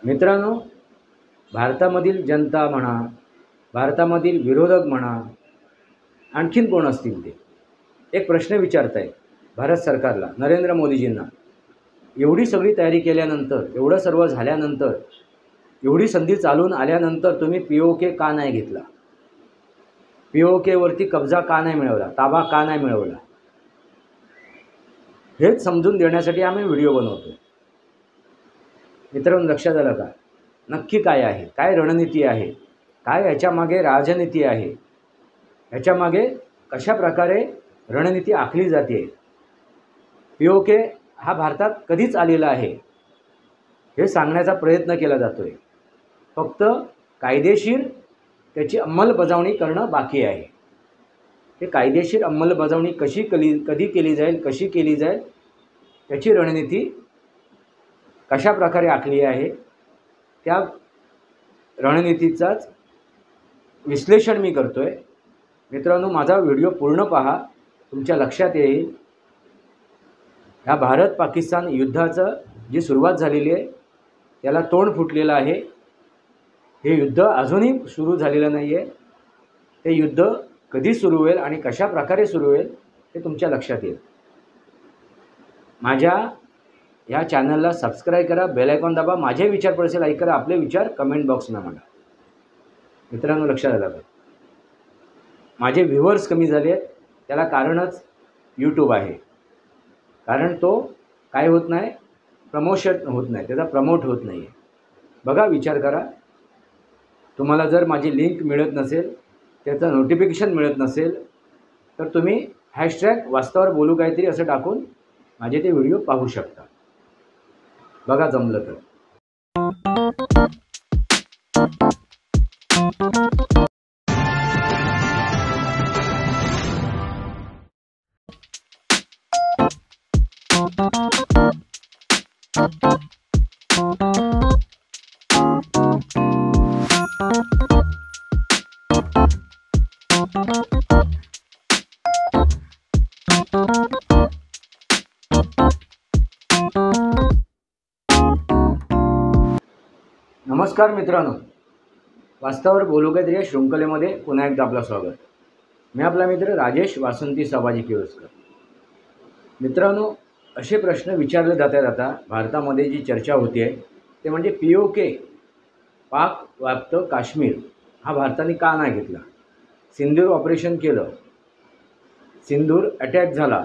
मित्रांनो, भारतामधील जनता म्हणा, भारतामधील विरोधक म्हणा, आणखीन कोण असतील ते एक प्रश्न विचारत आहेत भारत सरकारला, नरेंद्र मोदीजींना. एवढी सगळी तयारी केल्यानंतर, एवढं सर्व झाल्यानंतर, एवढी संधी चालून आल्यानंतर तुम्ही POK का नाही घेतला? POKवरती कब्जा का नाही मिळवला? ताबा का नाही मिळवला? हेच समजून देण्यासाठी आम्ही व्हिडिओ बनवतो. मित्रांनो, लक्षात आलं का? नक्की काय आहे, काय रणनीती आहे, काय याच्यामागे राजनीती आहे, ह्याच्यामागे कशा प्रकारे रणनीती आखली जाते? POK हा भारतात कधीच आलेला आहे हे सांगण्याचा प्रयत्न केला जातो आहे. फक्त कायदेशीर त्याची अंमलबजावणी करणं बाकी आहे. हे कायदेशीर अंमलबजावणी कधी केली जाईल, कशी केली जाईल, त्याची रणनीती कशा प्रकारे आखली आहे, त्या रणनीतीचाच विश्लेषण मी करतो आहे. मित्रांनो, माझा व्हिडिओ पूर्ण पहा, तुमच्या लक्षात येईल. ह्या भारत पाकिस्तान युद्धाचं जी सुरुवात झालेली आहे त्याला तोंड फुटलेलं आहे. हे युद्ध अजूनही सुरू झालेलं नाही आहे. ते युद्ध कधी सुरू होईल आणि कशा प्रकारे सुरू होईल हे तुमच्या लक्षात येईल. माझ्या या चॅनलला सबस्क्राईब करा, बेल आयकॉन दाबा, माझे विचार पडसे लाईक करा, आपले विचार कमेंट बॉक्समध्ये मांडा. मित्रांनो, लक्षात आलं का? माझे व्ह्यूअर्स कमी झाले आहेत, त्याला कारणच यूट्यूब आहे. कारण तो काय होत नाही, प्रमोशन होत नाही, त्याचा प्रमोट होत नाही आहे. बघा, विचार करा. तुम्हाला जर माझी लिंक मिळत नसेल, त्याचं नोटिफिकेशन मिळत नसेल, तर तुम्ही #वास्तवावर बोलू काहीतरी असं टाकून माझे ते व्हिडिओ पाहू शकता. बघा, जमलं तर. नमस्कार मित्रांनो, वास्तवावर बोलू काहीतरी या शृंखलेमध्ये पुन्हा एकदा आपलं स्वागत. मी आपला मित्र राजेश वासंती सभाजी केळुसकर. मित्रांनो, असे प्रश्न विचारले जातात. आता भारतामध्ये जी चर्चा होती आहे ते म्हणजे POK, पाक व्याप्त काश्मीर, हा भारताने का नाही घेतला? सिंदूर ऑपरेशन केलं, सिंदूर अटॅक झाला,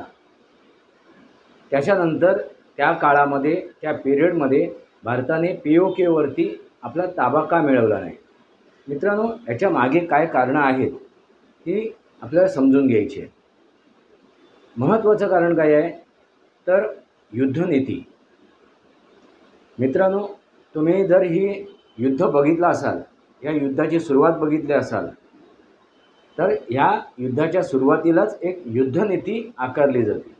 त्याच्यानंतर त्या काळामध्ये, त्या पिरियडमध्ये भारताने POKवरती आपला ताबा का मिळवला नाही? मित्रांनो, याच्या मागे काय कारणं आहेत ही आपल्याला समजून घ्यायची आहे. महत्त्वाचं कारण काय आहे तर युद्धनीती. मित्रांनो, तुम्ही जर ही युद्ध बघितलं असाल, या युद्धाची सुरुवात बघितली असाल, तर ह्या युद्धाच्या सुरुवातीलाच एक युद्धनीती आकारली जाते.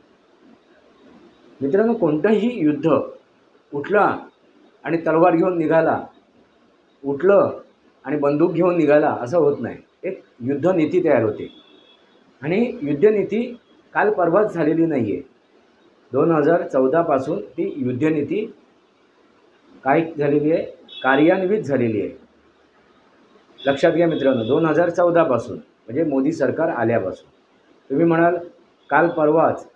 मित्रांनो, कोणतंही युद्ध उठला आणि तलवार घेऊन निघाला, उठलं आणि बंदूक घेऊन निघाला असं होत नाही. एक युद्धनीती तयार होते आणि युद्धनीती काल परवाच झालेली नाही आहे. 2014पासून ती युद्धनीती काय झालेली आहे, कार्यान्वित झालेली आहे. लक्षात घ्या मित्रांनो, 2014पासून म्हणजे मोदी सरकार आल्यापासून. तुम्ही म्हणाल काल परवाच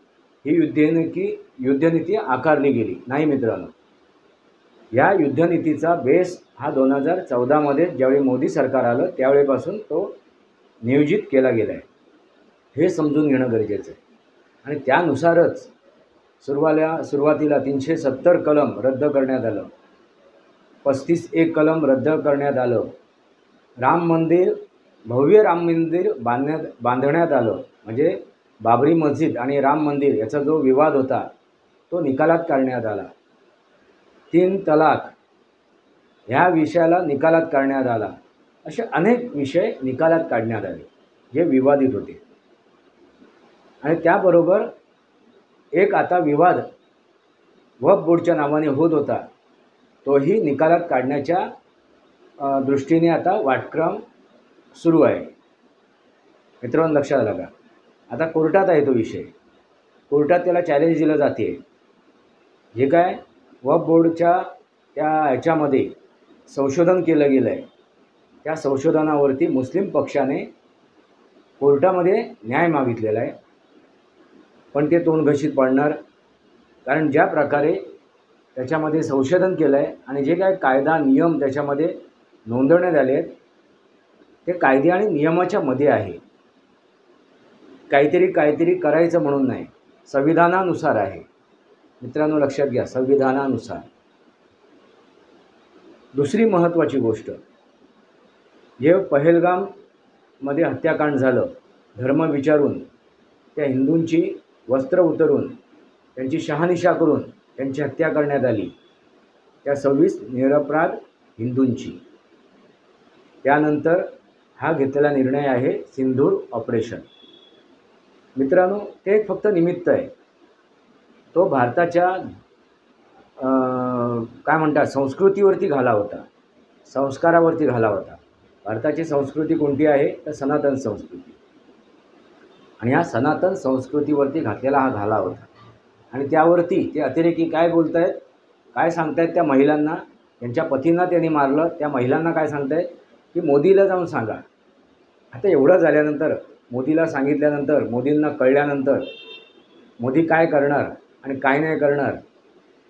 ही युद्धनीती आकारली गेली. नाही मित्रांनो, या युद्धनीतीचा बेस हा 2014मध्ये ज्यावेळी मोदी सरकार आलं त्यावेळेपासून तो नियोजित केला गेला आहे. हे समजून घेणं गरजेचं आहे. आणि त्यानुसारच सुरुवातीला 370 कलम रद्द करण्यात आलं, 35A कलम रद्द करण्यात आलं, भव्य राम मंदिर बांधण्यात आलं. म्हणजे बाबरी मस्जिद आणि राम मंदिर याचा जो विवाद होता तो निकालात काढण्यात आला. 3 तलाक ह्या विषयाला निकालात काढण्यात आला. असे अनेक विषय निकालात काढण्यात आले जे विवादित होते. आणि त्याबरोबर एक आता विवाद वक्फ बोर्डच्या नावाने होत होता, तोही निकालात काढण्याच्या दृष्टीने आता वाटक्रम सुरू आहे. मित्रांनो, लक्षात आलं का? आता कोर्टात आहे तो विषय. कोर्टात त्याला चॅलेंज दिलं जाते. जे काय वक्फ बोर्डच्या त्या ह्याच्यामध्ये संशोधन केलं गेलं आहे. त्या संशोधनावरती मुस्लिम पक्षाने कोर्टामध्ये न्याय मागितलेला आहे, पण ते तोंडघशीत पडणार. कारण ज्या प्रकारे त्याच्यामध्ये संशोधन केलं आहे आणि जे काय कायदा नियम त्याच्यामध्ये नोंदवण्यात आले आहेत ते कायदे आणि नियमाच्या मध्ये आहे. काहीतरी करायचं म्हणून नाही, संविधानानुसार आहे. मित्रांनो लक्षात घ्या, संविधानानुसार. दुसरी महत्त्वाची गोष्ट, जे पहलगाममध्ये हत्याकांड झालं, धर्म विचारून त्या हिंदूंची वस्त्र उतरून त्यांची शहानिशा करून त्यांची हत्या करण्यात आली, त्या 26 निरपराध हिंदूंची. त्यानंतर हा घेतलेला निर्णय आहे सिंदूर ऑपरेशन. मित्रांनो, ते एक फक्त निमित्त आहे. तो भारताच्या काय म्हणतात संस्कृतीवरती घाला होता, संस्कारावरती घाला होता. भारताची संस्कृती कोणती आहे तर सनातन संस्कृती, आणि ह्या सनातन संस्कृतीवरती घातलेला हा घाला होता. आणि त्यावरती ते अतिरेकी काय बोलत आहेत, काय सांगतायत त्या महिलांना, त्यांच्या पतींना त्यांनी मारलं, त्या महिलांना काय सांगतायत की मोदीला जाऊन सांगा. आता एवढं झाल्यानंतर, मोदीला सांगितल्यानंतर, मोदींना कळल्यानंतर मोदी काय करणार आणि काय नाही करणार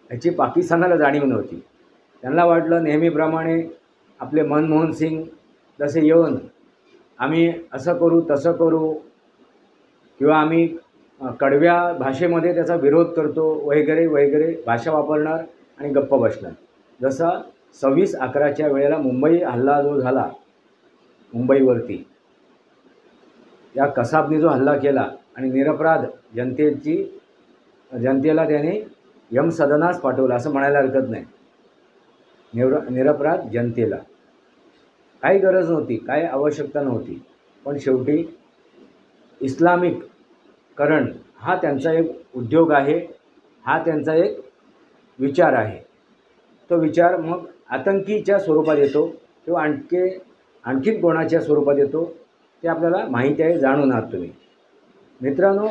याची पाकिस्तानाला जाणीव नव्हती. त्यांना वाटलं नेहमीप्रमाणे आपले मनमोहन सिंग तसे येऊन आम्ही असं करू तसं करू, किंवा आम्ही कडव्या भाषेमध्ये त्याचा विरोध करतो वगैरे वगैरे भाषा वापरणार आणि गप्प बसणार. जसा 26/11च्या वेळेला मुंबई हल्ला जो झाला, मुंबईवरती या कसाबने जो हल्ला केला आणि निरपराध जनतेला त्याने यमसदनास पाठवलं असं म्हणायला हरकत नाही. निरपराध जनतेला काही गरज नव्हती, काही आवश्यकता नव्हती, पण शेवटी इस्लामिककरण हा त्यांचा एक उद्योग आहे, हा त्यांचा एक विचार आहे. तो विचार मग आतंकीच्या स्वरूपात येतो किंवा आणखीन कोणाच्या स्वरूपात येतो ते आपल्याला माहिती आहे, जाणून आहात तुम्ही. मित्रांनो,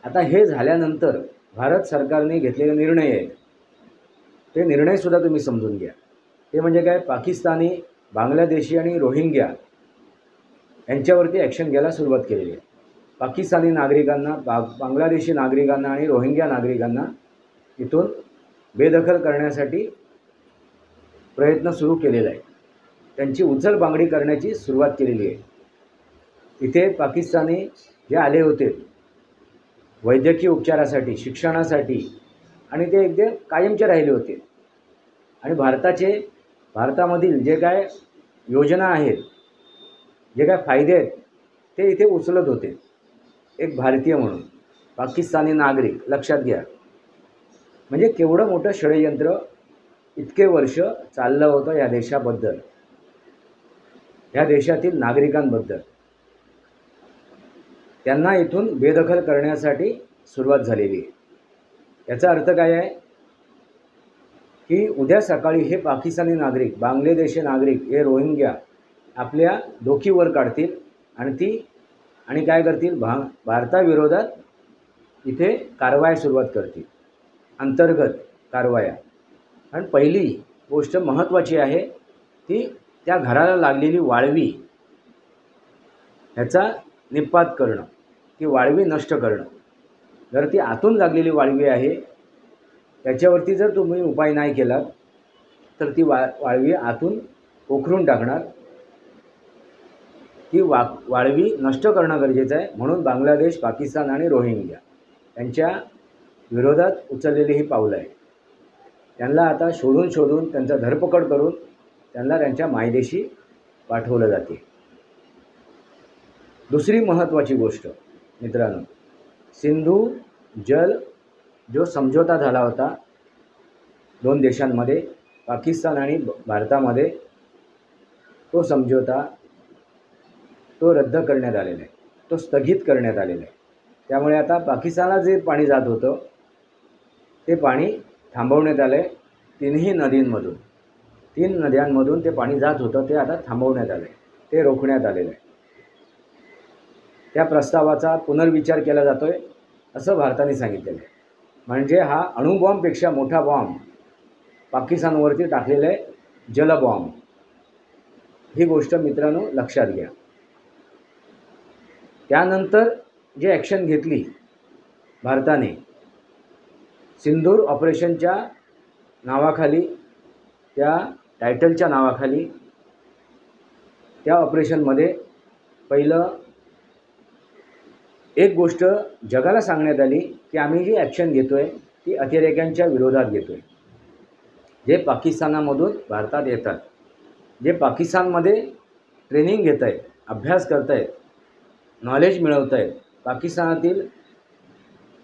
आता हे झाल्यानंतर भारत सरकारने घेतलेले निर्णय आहेत, ते निर्णयसुद्धा तुम्ही समजून घ्या. ते म्हणजे काय, पाकिस्तानी, बांगलादेशी आणि रोहिंग्या यांच्यावरती ॲक्शन घ्यायला सुरुवात केलेली आहे. पाकिस्तानी नागरिकांना, बांगलादेशी नागरिकांना आणि रोहिंग्या नागरिकांना इथून बेदखल करण्यासाठी प्रयत्न सुरू केलेला आहे. त्यांची उचलबांगडी करण्याची सुरुवात केलेली आहे. इथे पाकिस्तानी जे आले होते वैद्यकीय उपचारासाठी, शिक्षणासाठी, आणि ते एकदम कायमचे राहिले होते. आणि भारतामधील जे काय योजना आहेत, जे काय फायदे आहेत ते इथे उचलत होते. एक भारतीय म्हणून पाकिस्तानी नागरिक, लक्षात घ्या. म्हणजे केवढं मोठं षडयंत्र इतके वर्ष चाललं होतं या देशाबद्दल, या देशातील नागरिकांबद्दल. त्यांना इथून बेदखल करण्यासाठी सुरुवात झालेली आहे. याचा अर्थ काय आहे की उद्या सकाळी हे पाकिस्तानी नागरिक, बांगलादेशी नागरिक, हे रोहिंग्या आपल्या डोकीवर काढतील आणि काय करतील, भारताविरोधात इथे कारवाया सुरुवात करतील, अंतर्गत कारवाया. आणि पहिली गोष्ट महत्त्वाची आहे ती त्या घराला लागलेली वाळवी ह्याचा निपात करणं, ती वाळवी नष्ट करणं. जर ती आतून लागलेली वाळवी आहे त्याच्यावरती जर तुम्ही उपाय नाही केला तर ती वाळवी आतून पोखरून टाकणार. ती वाळवी नष्ट करणं गरजेचं आहे. म्हणून बांगलादेश, पाकिस्तान आणि रोहिंग्या यांच्या विरोधात उचललेली ही पावलं आहे. त्यांना आता शोधून त्यांचा धरपकड करून त्यांना त्यांच्या मायदेशी पाठवलं जाते. दुसरी महत्त्वाची गोष्ट मित्रांनो, सिंधू जल जो समझोता झाला होता दोन देशांमध्ये, पाकिस्तान आणि भारतामध्ये, तो समझोता तो रद्द करण्यात आलेला आहे, तो स्थगित करण्यात आलेला आहे. त्यामुळे आता पाकिस्तानला जे पाणी जात होतं ते पाणी थांबवण्यात आलं आहे. तीनही नदींमधून, 3 नद्यांमधून ते पाणी जात होतं ते आता थांबवण्यात आलं आहे, ते रोखण्यात आलेलं आहे. त्या प्रस्तावाचा पुनर्विचार केला जातो आहे असं भारताने सांगितलेलं आहे. म्हणजे हा अणुबॉम्बपेक्षा मोठा बॉम्ब पाकिस्तानवरती टाकलेला आहे, जलबॉम्ब, ही गोष्ट मित्रांनो लक्षात घ्या. त्यानंतर जे ॲक्शन घेतली भारताने सिंदूर ऑपरेशनच्या नावाखाली, त्या टायटलच्या नावाखाली, त्या ऑपरेशनमध्ये पहिलं एक गोष्ट जगाला सांगण्यात आली की आम्ही जी ॲक्शन घेतो आहे ती अतिरेक्यांच्या विरोधात घेतो आहे, जे पाकिस्तानामधून भारतात येतात, जे पाकिस्तानमध्ये ट्रेनिंग घेत आहेत, अभ्यास करत आहेत, नॉलेज मिळवत आहेत, पाकिस्तानातील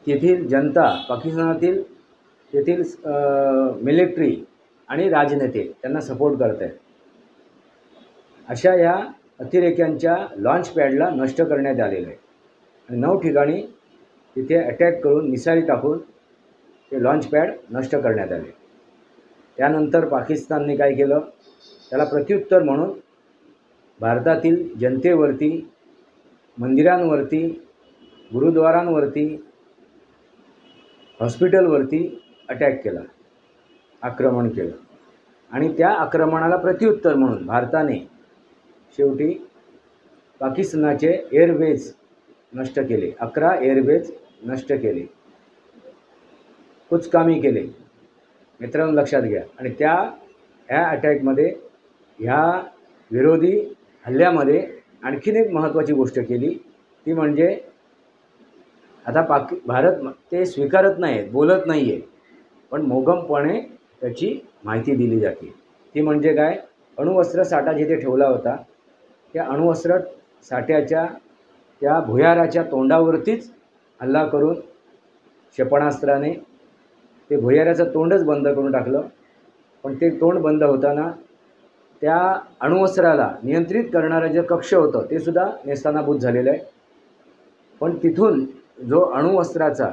तेथील जनता, पाकिस्तानातील तेथील मिलिटरी आणि राजनेते त्यांना सपोर्ट करत आहेत. अशा या अतिरेक्यांच्या लॉन्च पॅडला नष्ट करण्यात आलेलं आहे आणि 9 ठिकाणी तिथे अटॅक करून मिसाईल टाकून ते लॉन्च पॅड नष्ट करण्यात आले. त्यानंतर पाकिस्तानने काय केलं, त्याला प्रत्युत्तर म्हणून भारतातील जनतेवरती, मंदिरांवरती, गुरुद्वारांवरती, हॉस्पिटलवरती अटॅक केला, आक्रमण केलं. आणि त्या आक्रमणाला प्रत्युत्तर म्हणून भारताने शेवटी पाकिस्तानाचे एअरबेज नष्ट केले, 11 एअरबेज नष्ट केले, कुचकामी केले. मित्रांनो लक्षात घ्या. आणि ह्या अटॅकमध्ये, ह्या विरोधी हल्ल्यामध्ये आणखीन एक महत्त्वाची गोष्ट केली, ती म्हणजे आता भारत ते स्वीकारत नाही, बोलत नाही आहे, पण मोगमपणे त्याची माहिती दिली जाते. ती म्हणजे काय, अणुअस्त्र साठा जिथे ठेवला होता त्या अणुअस्त्र साठ्याच्या त्या भुयाराच्या तोंडावरतीच हल्ला करून क्षेपणास्त्राने ते भुयाराचं तोंडच बंद करून टाकलं. पण ते तोंड बंद होताना त्या अणुअस्त्राला नियंत्रित करणारं जे कक्ष होतं ते सुद्धा नेस्तनाबूत झालेलं आहे. पण तिथून जो अणुअस्त्राचा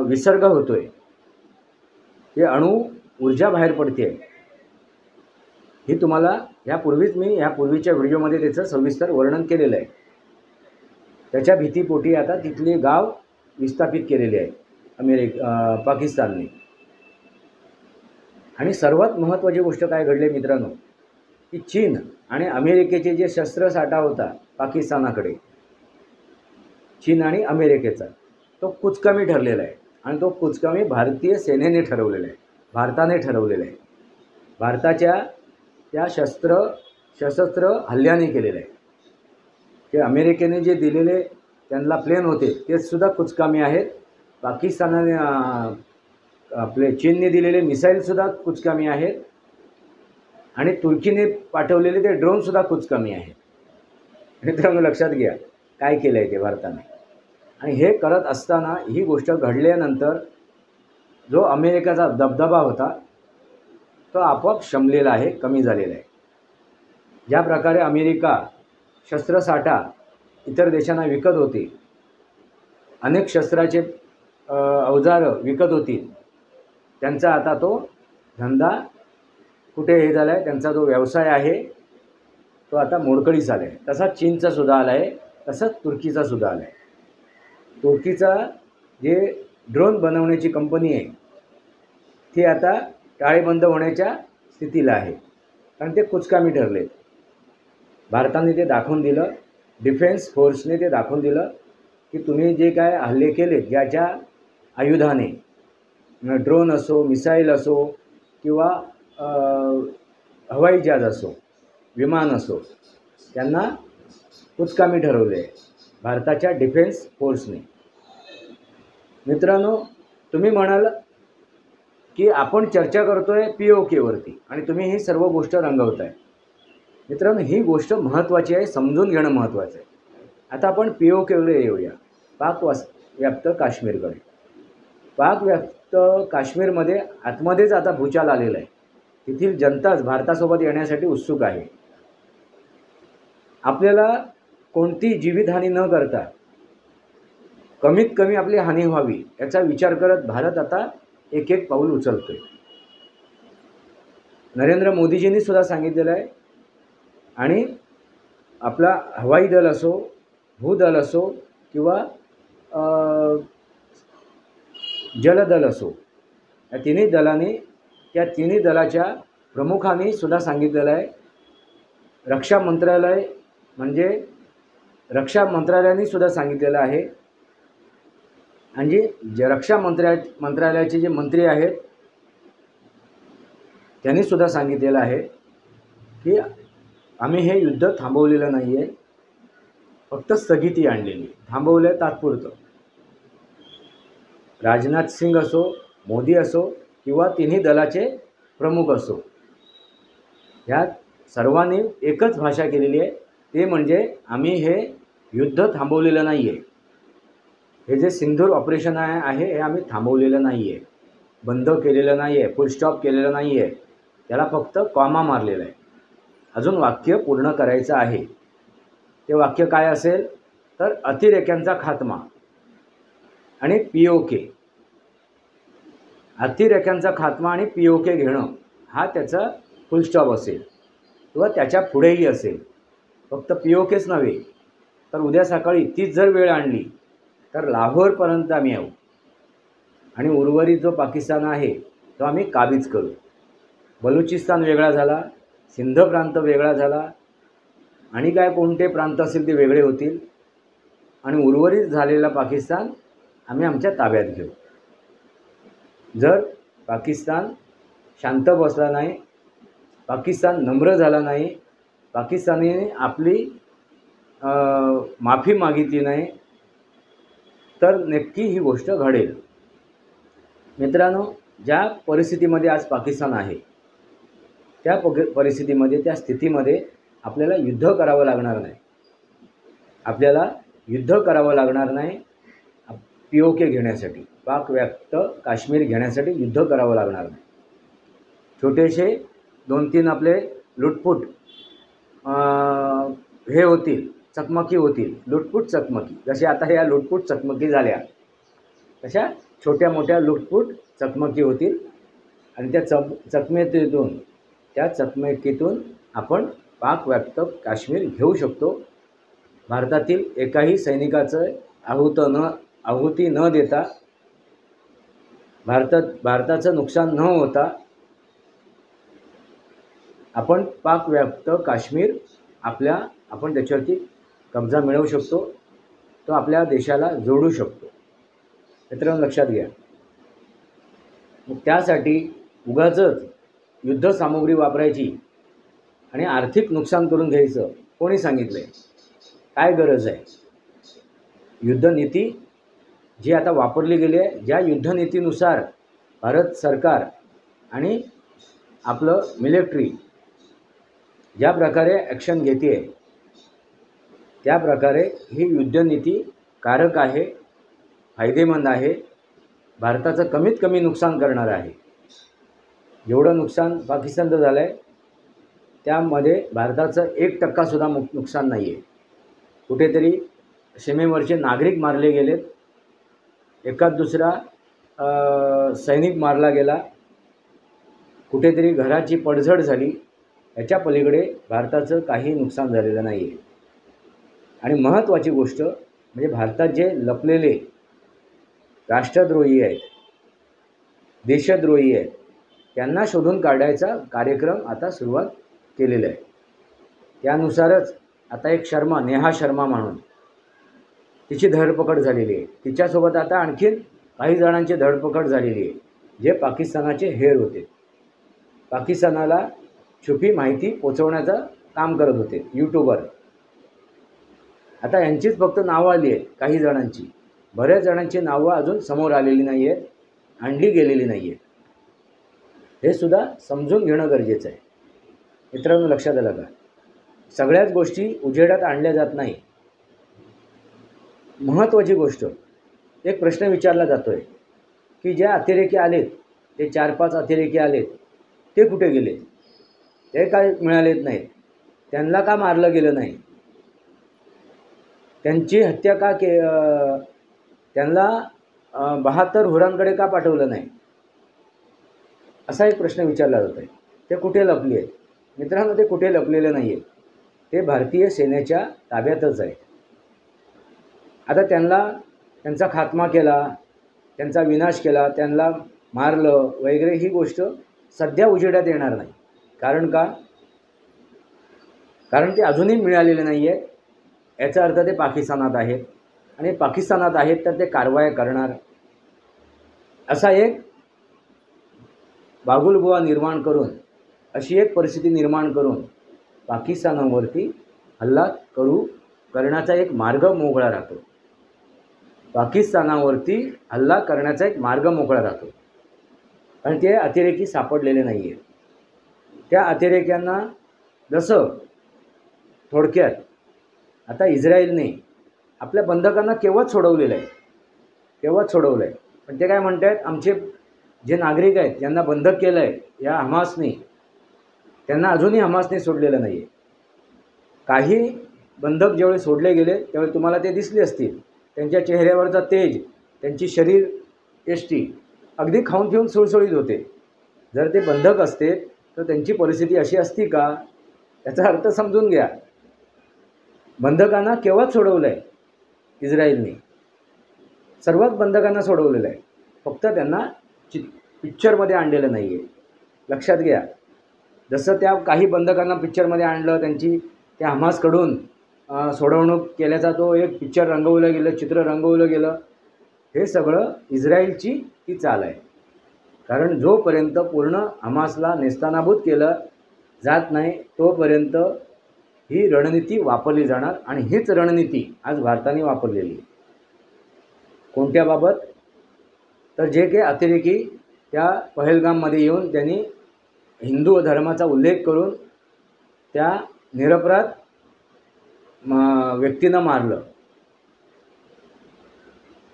विसर्ग होतो आहे, ते अणु ऊर्जा बाहेर पडते आहे. ही तुम्हाला ह्यापूर्वीच्या व्हिडिओमध्ये त्याचं सविस्तर वर्णन केलेलं आहे. त्याच्या भीतीपोटी आता तिथले गाव विस्थापित केलेले आहे पाकिस्तानने. आणि सर्वात महत्त्वाची गोष्ट काय घडली मित्रांनो, की चीन आणि अमेरिकेचे जे शस्त्रसाठा होता पाकिस्तानाकडे, चीन आणि अमेरिकेचा, तो कुचकामी ठरलेला आहे. आणि तो कुचकामी भारतीय सेनेने ठरवलेला आहे, भारताने ठरवलेला आहे. भारताच्या त्या सशस्त्र हल्ल्याने केलेलं आहे. ते अमेरिकेने जे दिलेले त्यांना प्लेन होते ते सुद्धा कुचकामी आहेत. पाकिस्तानाने आपले चीनने दिलेले मिसाईलसुद्धा कुचकामी आहेत. आणि तुर्कीने पाठवलेले ते ड्रोनसुद्धा कुचकामी आहेत. मित्रांनो लक्षात घ्या काय केलं आहे ते भारताने. आणि हे करत असताना ही गोष्ट घडल्यानंतर जो अमेरिकेचा दबदबा होता तो आपोआप शमलेला आहे, कमी झालेला आहे. ज्या प्रकारे अमेरिका शस्त्रसाठा इतर देशांना विकत होती, अनेक शस्त्राचे अवजारं विकत होती, त्यांचा आता तो धंदा कुठे हे झाला आहे, त्यांचा जो व्यवसाय आहे तो आता मोडकळीस आला आहे. तसाच चीनचा सुद्धा आला आहे, तसंच तुर्कीचा सुद्धा आला आहे. तुर्कीचा जे ड्रोन बनवण्याची कंपनी आहे ती आता टाळेबंद होण्याच्या स्थितीला आहे, कारण ते कुचकामी ठरले. भारताने ते दाखवून दिलं, डिफेन्स फोर्सने ते दाखवून दिलं की तुम्ही जे काय हल्ले केले ज्याच्या आयुधाने, ड्रोन असो, मिसाईल असो किंवा हवाई जहाज असो, विमान असो, त्यांना कुचकामी ठरवले आहे भारताच्या डिफेन्स फोर्सने. मित्रांनो तुम्ही म्हणाल की आपण चर्चा करतोय POKवरती आणि तुम्ही ही सर्व गोष्ट रंगवताय. मित्रांनो ही गोष्ट महत्त्वाची आहे, समजून घेणं महत्त्वाचं आहे. आता आपण POKकडे येऊया, पाकव्याप्त काश्मीरकडे. पाकव्याप्त काश्मीरमध्ये आतमध्येच आता भूचाल आलेला आहे. तेथील जनताच भारतासोबत येण्यासाठी उत्सुक आहे. आपल्याला कोणती जीवितहानी न करता कमीत कमी आपली हानी व्हावी याचा विचार करत भारत आता एक एक पाऊल उचलतोय. नरेंद्र मोदीजींनी सुद्धा सांगितलेलं आहे. आणि आपला हवाई दल असो, भूदल असो किंवा जलदल असो, या तिन्ही दलाने त्या तिन्ही दलाच्या प्रमुखांनी सुद्धा सांगितलेलं आहे, रक्षा मंत्रालय म्हणजे रक्षा मंत्रालयाने सुद्धा सांगितलेलं आहे, आणि जे रक्षा मंत्रालयाचे जे मंत्री आहेत त्यांनी सुद्धा सांगितलेलं आहे की आम्ही हे युद्ध थांबवलेलं नाही आहे, फक्त स्थगिती आणलेली, थांबवलं तात्पुरतं. राजनाथ सिंग असो, मोदी असो किंवा तिन्ही दलाचे प्रमुख असो, ह्या सर्वांनी एकच भाषा केलेली आहे, ते म्हणजे आम्ही हे युद्ध थांबवलेलं नाही आहे. हे जे सिंधूर ऑपरेशन आहे हे आम्ही थांबवलेलं नाही आहे, बंद केलेलं नाही आहे, फुल स्टॉप केलेलं नाही आहे, त्याला फक्त कॉमा मारलेला आहे. अजून वाक्य पूर्ण करायचं आहे. ते वाक्य काय असेल तर अतिरेक्यांचा खात्मा आणि POK, अतिरेक्यांचा खात्मा आणि POK घेणं हा त्याचा फुल स्टॉप असेल किंवा त्याच्या पुढेही असेल. फक्त POKच नव्हे तर उद्या सकाळी तीच जर वेळ आणली तर लाहोरपर्यंत आम्ही येऊ आणि उर्वरित जो पाकिस्तान आहे तो आम्ही काबीज करू. बलुचिस्तान वेगळा झाला, सिंध प्रांत वेगळा झाला, आणि काय कोणते प्रांत असतील ते वेगळे होतील, आणि उर्वरित झालेला पाकिस्तान आम्ही आमच्या ताब्यात घेऊ. जर पाकिस्तान शांत बसला नाही, पाकिस्तान नम्र झाला नाही, पाकिस्तानने आपली माफी मागितली नाही, तर नक्की ही गोष्ट घडेल. मित्रांनो, ज्या परिस्थितीमध्ये आज पाकिस्तान आहे त्या परिस्थितीमध्ये, त्या स्थितीमध्ये आपल्याला युद्ध करावं लागणार नाही. आपल्याला युद्ध करावं लागणार नाही. POK घेण्यासाठी, पाक व्याप्त काश्मीर घेण्यासाठी युद्ध करावं लागणार नाही. छोटेसे 2-3 आपले लुटपूट हे होतील, चकमकी होतील, लुटपूट चकमकी. जसे आता ह्या लुटपूट चकमकी झाल्या तशा छोट्या मोठ्या लुटपूट चकमकी होतील, आणि त्या चकमकीतून आपण पाक व्याप्त काश्मीर घेऊ शकतो. भारतातील एकाही सैनिकाचं आहुती न देता, भारताचं नुकसान न होता आपण पाक व्याप्त काश्मीर आपण त्याच्यावरती कब्जा मिळवू शकतो, तो आपल्या देशाला जोडू शकतो. मित्रांनो, लक्षात घ्या. मग त्यासाठी उगाचच युद्धसामुग्री वापरायची आणि आर्थिक नुकसान करून घ्यायचं कोणी सांगितलं आहे? काय गरज आहे? युद्धनीती जी आता वापरली गेली आहे, ज्या युद्धनीतीनुसार भारत सरकार आणि आपलं मिलिटरी ज्या प्रकारे ॲक्शन घेते आहे, त्या प्रकारे ही युद्धनीती कारक आहे, फायदेमंद आहे, भारताचं कमीत कमी नुकसान करणार आहे. जेवढं नुकसान पाकिस्तानचं झालं आहे त्यामध्ये भारताचं 1% सुद्धा नुकसान नाही आहे. कुठेतरी सीमेवरचे नागरिक मारले गेलेत, एकाच दुसरा सैनिक मारला गेला, कुठेतरी घराची पडझड झाली, याच्या पलीकडे भारताचं काही नुकसान झालेलं नाही आहे. आणि महत्त्वाची गोष्ट म्हणजे भारतात जे लपलेले राष्ट्रद्रोही आहेत, देशद्रोही आहेत, त्यांना शोधून काढायचा कार्यक्रम आता सुरुवात केलेला आहे. त्यानुसारच आता एक नेहा शर्मा म्हणून तिची धरपकड झालेली आहे. तिच्यासोबत आता आणखीन काही जणांची धरपकड झालेली आहे जे पाकिस्तानाचे हेर होते, पाकिस्तानाला छुपी माहिती पोचवण्याचं काम करत होते, यूट्यूबर. आता यांचीच फक्त नावं आली आहेत काही जणांची, बऱ्याच जणांची नावं अजून समोर आलेली नाही आहेत, आणली गेलेली नाही आहेत. हे सुद्धा समजून घेणं गरजेचं आहे. मित्रांनो, लक्षात आलं का? सगळ्याच गोष्टी उजेडात आणल्या जात नाही. महत्त्वाची गोष्ट, एक प्रश्न विचारला जातो आहे की ज्या अतिरेकी आलेत, ते 4-5 अतिरेकी आलेत, ते कुठे गेले? ते काय मिळालेत नाहीत? त्यांना का मारलं गेलं नाही? त्यांची हत्या का त्यांना 72 हुरांकडे का पाठवलं नाही? असा एक प्रश्न विचारला जातो आहे. ते कुठे लपले आहेत? मित्रांनो, ते कुठे लपलेले नाही आहेत, ते भारतीय सेनेच्या ताब्यातच आहे. आता त्यांचा खात्मा केला, त्यांचा विनाश केला, त्यांना मारलं वगैरे, ही गोष्ट सध्या उजेडात येणार नाही. कारण का? कारण ते अजूनही मिळालेले नाही आहे. याचा अर्थ ते पाकिस्तानात आहेत आणि पाकिस्तानात आहेत तर ते कारवाया करणार. असा एक बागुलबुवा निर्माण करून, अशी एक परिस्थिती निर्माण करून पाकिस्तानावरती हल्ला करण्याचा एक मार्ग मोकळा राहतो. पाकिस्तानावरती हल्ला करण्याचा एक मार्ग मोकळा राहतो. कारण ते अतिरेकी सापडलेले नाही आहेत. त्या अतिरेक्यांना जसं थोडक्यात आता इस्रायलने आपल्या बंधकांना केव्हाच सोडवलेलं आहे. पण ते काय म्हणत आहेत, आमचे जे नागरिक आहेत ज्यांना बंधक केलं आहे या हमासने, त्यांना अजूनही हमासने सोडलेलं नाही आहे. काही बंधक ज्यावेळी सोडले गेले त्यावेळी तुम्हाला ते दिसले असतील. त्यांच्या चेहऱ्यावरचा तेज, त्यांची शरीर यष्टी अगदी खाऊन पिऊन सुळसुळीत होते. जर ते बंधक असते तर त्यांची परिस्थिती अशी असती का? याचा अर्थ समजून घ्या. बंधकांना केव्हाच सोडवलं आहे इस्रायलने. सर्वच बंधकांना सोडवलेलं आहे. फक्त त्यांना पिक्चरमध्ये आणलेलं नाही आहे. लक्षात घ्या. जसं त्या काही बंधकांना पिक्चरमध्ये आणलं, त्यांची त्या हमासकडून सोडवणूक केल्याचा तो एक पिक्चर रंगवलं गेलं, चित्र रंगवलं गेलं. हे सगळं इस्रायलची ती चाल आहे. कारण जोपर्यंत पूर्ण हमासला नेस्तनाबूत केलं जात नाही तोपर्यंत ही रणनीती वापरली जाणार. आणि हीच रणनीती आज भारताने वापरलेली आहे. कोणत्या बाबत? तर जे काही अतिरेकी त्या पहलगाममध्ये येऊन त्यांनी हिंदू धर्माचा उल्लेख करून त्या निरपराध व्यक्तींना मारलं,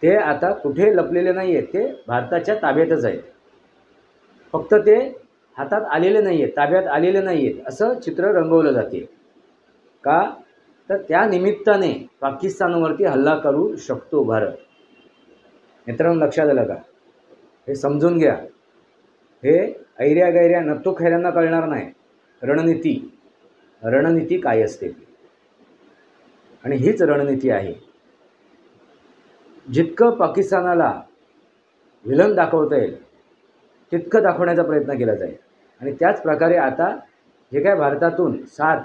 ते आता कुठे लपलेले नाही आहेत. ते भारताच्या ताब्यातच आहेत. फक्त ते हातात आलेले नाही आहेत, ताब्यात आलेले नाही आहेत असं चित्र रंगवलं जाते. का? तर त्या निमित्ताने पाकिस्तानवरती हल्ला करू शकतो भारत. मित्रांनो, लक्षात आलं का? हे समजून घ्या. हे ऐऱ्या गैऱ्या नत्तू खैऱ्यांना कळणार नाही. रणनीती काय असते आणि हीच रणनीती आहे. जितकं पाकिस्तानाला विलन दाखवता येईल तितकं दाखवण्याचा प्रयत्न केला जाईल. आणि त्याच प्रकारे आता जे काय भारतातून 7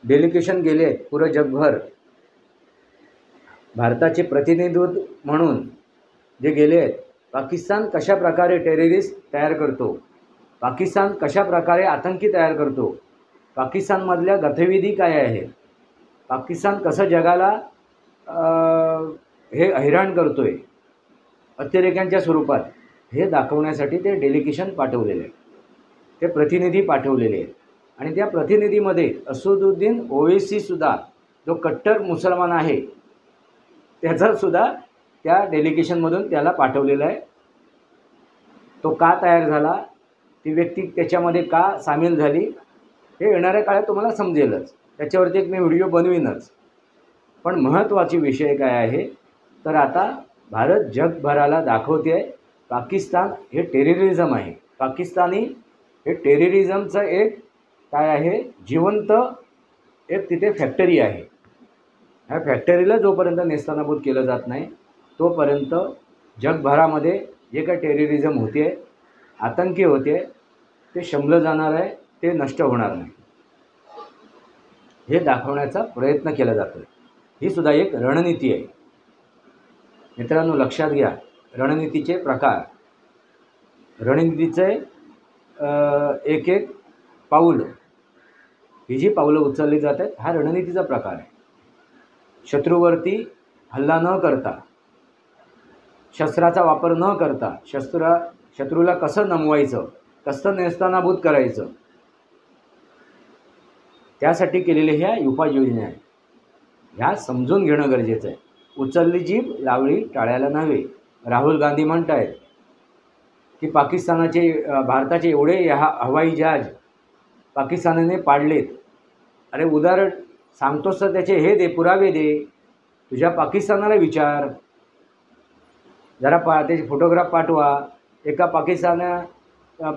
डेलिगेशन गेले आहेत पुरं जगभर, भारताचे प्रतिनिधित्व म्हणून जे गेले आहेत, पाकिस्तान कशा प्रकारे टेररिस्ट तयार करतो, पाकिस्तान कशा प्रकारे आतंकी तयार करतो, पाकिस्तानमधल्या गतिविधी काय आहेत, पाकिस्तान कसं जगाला हे हैराण करतो आहे अतिरेक्यांच्या स्वरूपात, हे दाखवण्यासाठी ते डेलिगेशन पाठवलेले आहे, ते प्रतिनिधी पाठवलेले आहेत. आणि त्या प्रतिनिधीमध्ये असदुद्दीन ओवैसीसुद्धा, जो कट्टर मुसलमान आहे, त्याचासुद्धा त्या डेलिगेशनमधून त्याला पाठवलेला आहे. तो का तयार झाला, ती व्यक्ती त्याच्यामध्ये का सामील झाली, हे येणाऱ्या काळात तुम्हाला समजेलच. त्याच्यावरती एक मी व्हिडिओ बनवीनच. पण महत्त्वाची विषय काय आहे, तर आता भारत जगभराला दाखवते आहे पाकिस्तान हे टेररिझम आहे. पाकिस्तानी हे टेररिझमचं एक काय आहे, जिवंत एक तिथे फॅक्टरी आहे. ह्या फॅक्टरीला जोपर्यंत नेस्तनाबूत केलं जात नाही तोपर्यंत जगभरामध्ये जे काही टेररिझम होते, आतंकी होते, ते शमलं जाणार आहे, ते नष्ट होणार नाही. हे दाखवण्याचा प्रयत्न केला जातो. ही सुद्धा एक रणनीती आहे. मित्रांनो, लक्षात घ्या. रणनीतीचे प्रकार, रणनीतीचे एक एक पाऊल, ही जी पावलं उचलली जात आहेत, हा रणनीतीचा प्रकार आहे. शत्रूवरती हल्ला न करता, शस्त्राचा वापर न करता, शत्रूला कसं नमवायचं, कसं नेस्तनाबूत करायचं, त्यासाठी केलेल्या ह्या उपाययोजना आहेत. ह्या समजून घेणं गरजेचं आहे. उचलली जीभ लावली टाळ्याला नव्हे. राहुल गांधी म्हणत आहेत की भारताचे एवढे हवाई जहाज पाकिस्तानाने पाडलेत. अरे उदाहरण सांगतोस तर त्याचे हे दे, पुरावे दे. तुझ्या पाकिस्तानाला विचार, जरा त्याचे फोटोग्राफ पाठवा. एका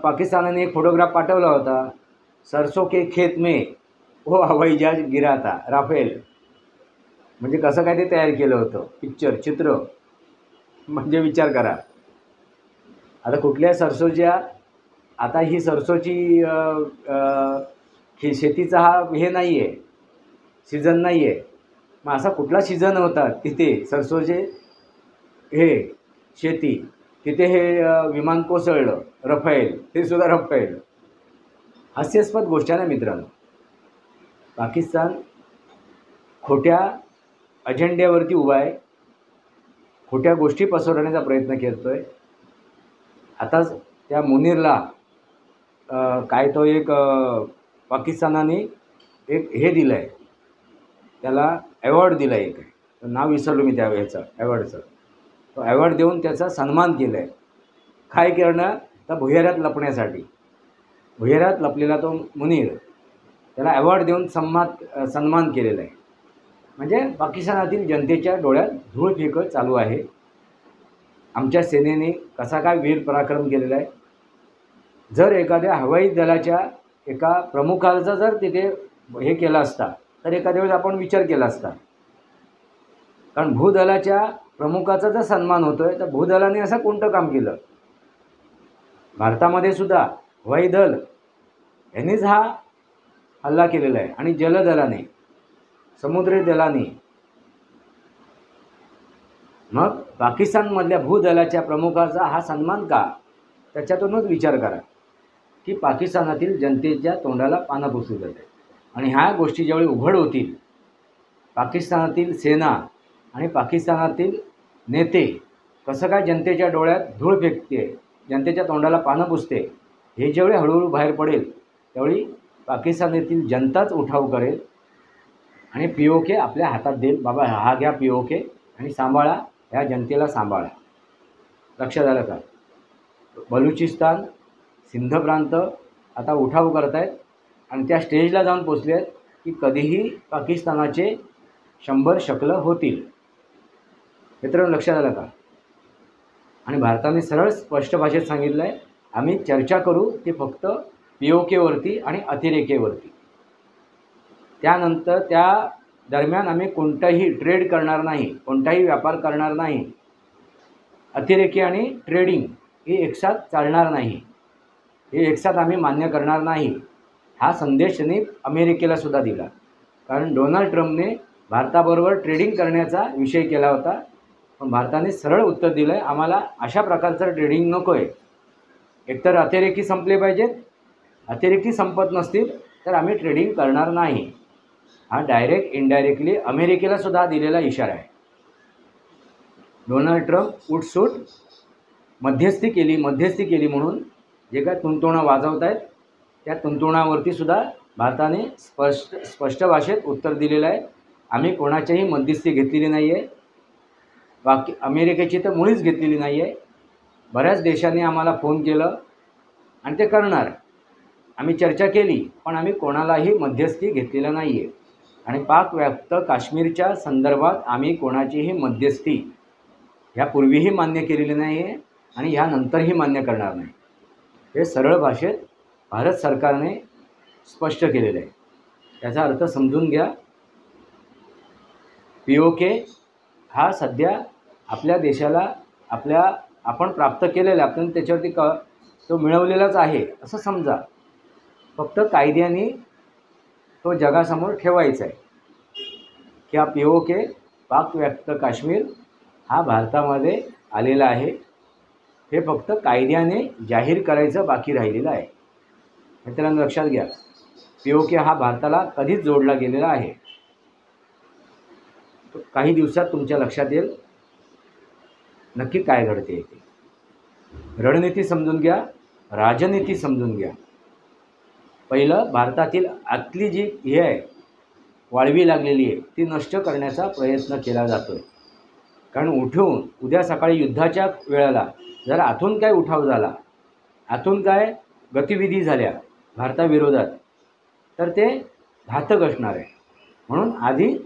पाकिस्तानाने एक फोटोग्राफ पाठवला होता, सरसों के खेत में वो हवाई जहाज गिरा था, राफेल. म्हणजे कसं काय ते तयार केलं होतं चित्र. म्हणजे विचार करा. आता कुठल्या सरसोच्या आता ही सरसोची शेतीचा हा हे नाही आहे, सीझन नाही आहे. मग असा कुठला सीझन होता तिथे सरसोचे हे शेती, तिथे हे विमान कोसळलं रफेल, ते सुद्धा रफेल. हास्यास्पद गोष्ट आहे ना मित्रांनो. पाकिस्तान खोट्या अजेंड्यावरती उभा आहे, खोट्या गोष्टी पसरवण्याचा प्रयत्न करतो आहे. आताच त्या मुनीरला काय तो एक पाकिस्तानाने एक हे दिलं आहे, त्याला ॲवॉर्ड दिला आहे. एक नाव विसरलो मी त्या ह्याचं ॲवॉर्डचं. तो ॲवॉर्ड देऊन त्याचा सन्मान केला आहे. काय करणं तर भुयारात लपण्यासाठी. भुयारात लपलेला तो मुनीर, त्याला ॲवॉर्ड देऊन सन्मान केलेला आहे. म्हणजे पाकिस्तानातील जनतेच्या डोळ्यात धूळ फेकत चालू आहे. आमच्या सेनेने कसा काय वीर पराक्रम केलेला आहे. जर एखाद्या हवाई दलाच्या एका प्रमुखाचा जर तिथे हे केला असता तर एखाद्या वेळेस आपण विचार केला असता. कारण भूदलाच्या प्रमुखाचा जर सन्मान होतो आहे तर भूदलाने असं कोणतं काम केलं. भारतामध्ये सुद्धा हवाई दल यांनीच हा हल्ला केलेला आहे आणि जलदलाने, समुद्री दलाने. मग पाकिस्तानमधल्या भूदलाच्या प्रमुखाचा हा सन्मान का, त्याच्यातूनच विचार करा की पाकिस्तानातील जनतेच्या तोंडाला पानं पुसली जाते. आणि ह्या गोष्टी ज्यावेळी उघड होतील, पाकिस्तानातील सेना आणि पाकिस्तानातील नेते कसं काय जनतेच्या डोळ्यात धूळ फेकते, जनतेच्या तोंडाला पानं पुसते, हे जेवढे हळूहळू बाहेर पडेल त्यावेळी पाकिस्तानातील जनताच उठाव करेल आणि POK आपल्या हातात देईल. बाबा हा घ्या POK आणि सांभाळा, ह्या जनतेला सांभाळा. लक्षात आलं का. बलुचिस्तान, सिंध प्रांत आता उठाव करत आहेत आणि त्या स्टेजला जाऊन पोचले आहेत की कधीही पाकिस्तानाचे 100 शकलं होतील. मित्रांनो लक्षात आलं का. आणि भारताने सरळ स्पष्ट भाषेत सांगितलं आहे, आम्ही चर्चा करू ती फक्त POKवरती आणि अतिरेकेवरती. त्यानंतर त्या दरम्यान आम्ही कोणताही ट्रेड करणार नाही, कोणताही व्यापार करणार नाही. अतिरेकी आणि ट्रेडिंग हे एकसाथ चालणार नाही, हे एकसाथ आम्ही मान्य करणार नाही. हा संदेश त्यांनी अमेरिकेला सुद्धा दिला. कारण डोनाल्ड ट्रम्पने भारताबरोबर ट्रेडिंग करण्याचा विषय केला होता, पण भारताने सरळ उत्तर दिलं आहे, आम्हाला अशा प्रकारचं ट्रेडिंग नको आहे. एकतर अतिरेकी संपले पाहिजेत, अतिरेकी संपत नसतील तर आम्ही ट्रेडिंग करणार नाही. हा डायरेक्ट इनडायरेक्टली अमेरिकेला सुद्धा दिलेला इशारा आहे. डोनाल्ड ट्रम्प उठसूट मध्यस्थी केली म्हणून जे काय तुणतुणं वाजवत आहेत त्या तुणतुणावरती सुद्धा भारताने स्पष्ट भाषेत उत्तर दिलेलं आहे. आम्ही कोणाच्याही मध्यस्थी घेतलेली नाही आहे, बाकी अमेरिकेची तर मुळीच घेतलेली नाही आहे. बऱ्याच देशांनी आम्हाला फोन केलं आणि ते करणार, आम्ही चर्चा केली, पण आम्ही कोणालाही मध्यस्थी घेतलेला नाही आहे. आणि पाक व्याप्त काश्मीरच्या संदर्भात आम्ही कोणाचीही मध्यस्थी ह्यापूर्वीही मान्य केलेली नाही आहे आणि ह्यानंतरही मान्य करणार नाही. हे सरळ भाषेत भारत सरकारने स्पष्ट केलेलं आहे. याचा अर्थ समजून घ्या. POK हा सध्या आपल्या देशाला आपण प्राप्त केलेला, आपण त्याच्यावरती तो मिळवलेलाच आहे असं समजा. फक्त कायद्याने तो जगासमोर ठेवायचा आहे की हा POK पाक व्याप्त काश्मीर हा भारतामध्ये आलेला आहे. हे फक्त कायद्याने जाहीर करायचं बाकी राहिलेलं आहे. मित्रांनो लक्षात घ्या, POK हा भारताला कधीच जोडला गेलेला आहे. काही दिवसात तुमच्या लक्षात येईल नक्की काय घडते ते. रणनीती समजून घ्या, राजनीती समजून घ्या. पहिलं भारतातील आतली जी हे आहे वाळवी लागलेली आहे ती नष्ट करण्याचा प्रयत्न केला जातो आहे. कारण उठून उद्या सकाळी युद्धाच्या वेळेला जर आतून काय उठाव झाला, आतून काय गतिविधी झाल्या भारताविरोधात, तर ते घातक असणार आहे. म्हणून आधी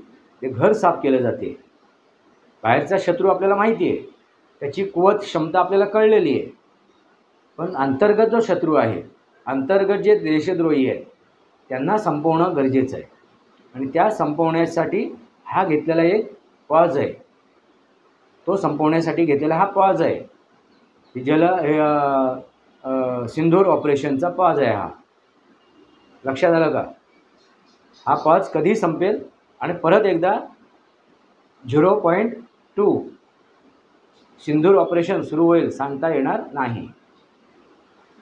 ते घर साफ केलं जाते. बाहेरचा शत्रू आपल्याला माहिती आहे, त्याची कुवत क्षमता आपल्याला कळलेली आहे, पण अंतर्गत जो शत्रू आहे, अंतर्गत जे देशद्रोही आहेत त्यांना संपवणं गरजेचं आहे. आणि त्या संपवण्यासाठी हा घेतलेला एक पॉज आहे. तो संपवण्यासाठी घेतलेला हा पॉज आहे. सिंदूर ऑपरेशनचा पॉज आहे हा. लक्षात आलं का? हा पॉज कधी संपेल आणि परत एकदा 0.2 सिंदूर ऑपरेशन सुरू होईल सांगता येणार नाही.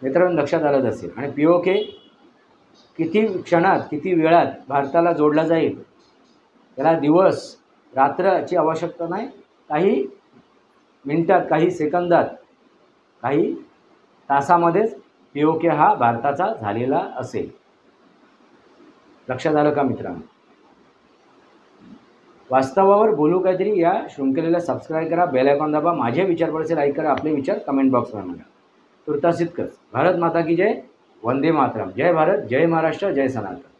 मित्रांनो लक्षात आलंच असेल. आणि POK किती क्षणात किती वेळात भारताला जोडला जाईल, त्याला दिवस रात्रची आवश्यकता नाही. काही मिनिटात, काही सेकंदात, काही तासामध्येच POK हा भारताचा झालेला असेल. लक्षात आलं का मित्रांनो? वास्तवावर बोलू काहीतरी या शृंखलेला सबस्क्राईब करा, बेल आयकॉन दाबा, माझे विचार पडसे लाईक करा, आपले विचार कमेंट बॉक्सवर मांडा. तुर्तास इतकंच. भारत माता की जय. वंदे मातरम. जय भारत, जय महाराष्ट्र, जय सनातन.